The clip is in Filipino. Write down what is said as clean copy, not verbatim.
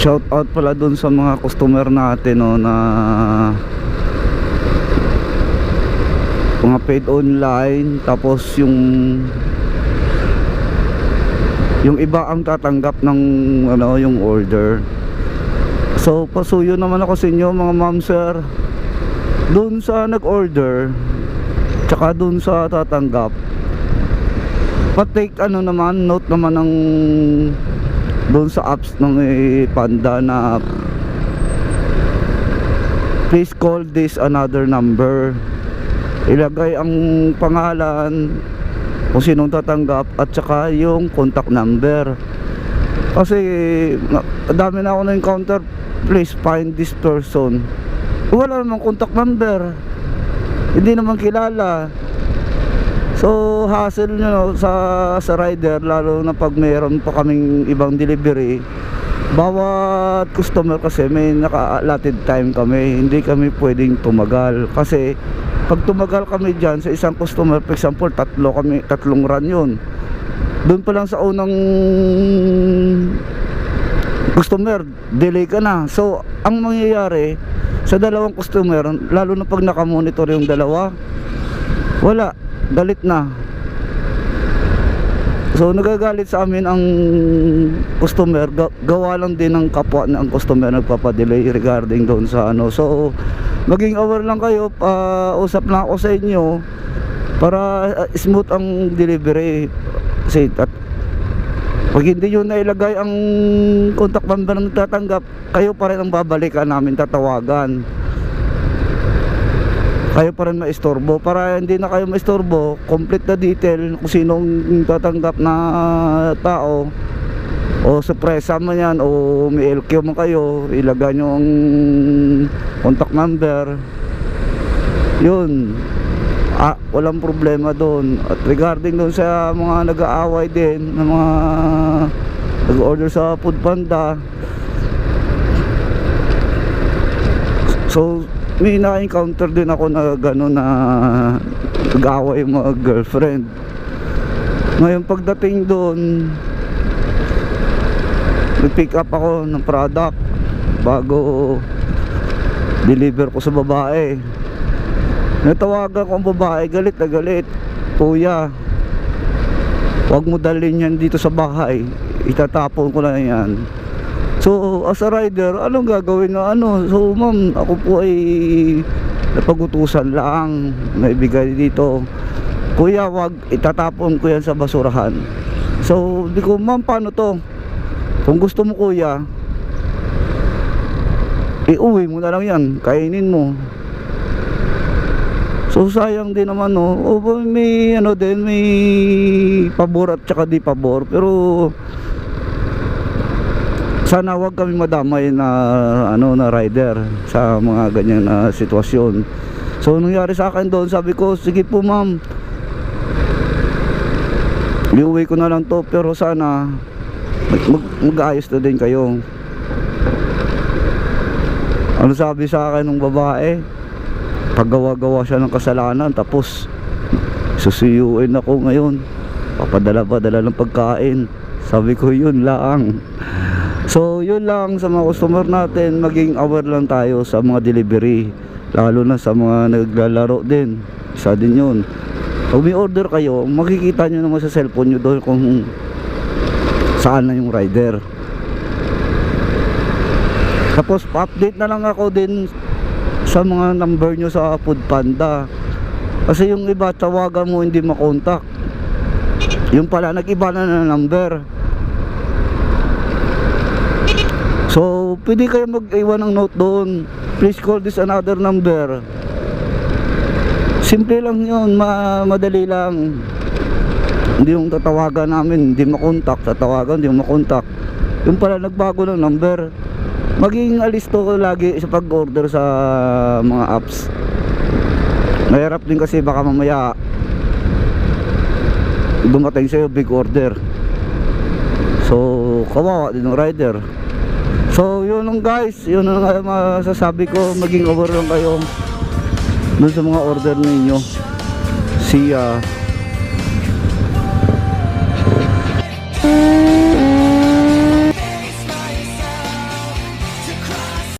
Shout out pala dun sa mga customer natin, no, na mga paid online, tapos yung iba ang tatanggap ng ano, yung order. So pasuyo naman ako sa inyo mga ma'am sir, dun sa nag-order tsaka dun sa tatanggap, pa-take ano naman, note naman ng dun sa apps ng Panda na please call this another number. Ilagay ang pangalan kung sinong tatanggap at saka yung contact number. Kasi dami na ako na-encounter, please find this person, wala namang contact number, hindi naman kilala. So hassle nyo sa rider, lalo na pag mayroon pa kaming ibang delivery. Bawat customer kasi may naka-allotted time kami, hindi kami pwedeng tumagal. Kasi pag tumagal kami dyan sa isang customer, for example tatlong run yun, doon pa lang sa unang customer delay ka na. So ang mangyayari sa dalawang customer, lalo na pag nakamonitor yung dalawa, wala, galit na. So nagagalit sa amin ang customer, gawa lang din ng kapwa na ang customer nagpapadelay regarding doon sa ano. So maging aware lang kayo, usap lang ako sa inyo para smooth ang delivery. Kasi pag hindi nyo nailagay ang contact number ng tatanggap, kayo pa rin ang babalikan namin, tatawagan. Kayo pa rin maistorbo. Para hindi na kayo maistorbo, complete na detail kung sinong tatanggap na tao, o surpresa man yan, o may LQ man kayo, ilagay nyo ang contact number, yun, walang problema doon. At regarding doon sa mga nag-aaway din, na mga nag-order sa Food Panda, so may na-encounter din ako na gano'n, na nag-aaway yung mga girlfriend. Ngayon pagdating doon, nag-pick up ako ng product bago deliver ko sa babae. Natawagan ko ang babae, galit na galit. Kuya, huwag mo dalhin yan dito sa bahay, itatapon ko na yan. So as a rider, anong gagawin na ano? So ma'am, ako po ay napagutusan lang na ibigay dito. Kuya, wag, itatapon ko yan sa basurahan. So di ko, ma'am, paano to? Kung gusto mo kuya, iuwi mo na lang yan, kainin mo. So sayang din naman, no? O may ano din, may pabor at saka di pabor. Pero sana wag kami madamay na ano, na rider sa mga ganyan na sitwasyon. So nangyari sa akin doon, sabi ko, sige po ma'am, iuwi ko na lang to, pero sana mag-ayos na din kayo. Ano sabi sa akin ng babae? Paggawa-gawa siya ng kasalanan, tapos susuyuin ako ngayon, papadala-padala ng pagkain. Sabi ko, yun lang. So yun lang sa mga customer natin, maging aware lang tayo sa mga delivery, lalo na sa mga naglalaro din. Isa din yun. Pag may order kayo, makikita nyo naman sa cellphone nyo doon kung saan na yung rider. Tapos pa-update na lang ako din sa mga number nyo sa Food Panda, kasi yung iba tawagan mo hindi makontak, yung pala nag-iba na ng number. So pwede kayo mag-iwan ng note doon, please call this another number. Simple lang yun, madali lang. Hindi yung tatawagan namin hindi makontak, tatawagan hindi makontak, yung pala nagbago ng number. Maging alisto ko lagi sa pag-order sa mga apps. Mahirap din kasi baka mamaya dumating sa'yo big order, so kawawa din ng rider. So yun lang guys, yun lang masasabi ko, maging aware lang kayo dun sa mga order ninyo. See ya.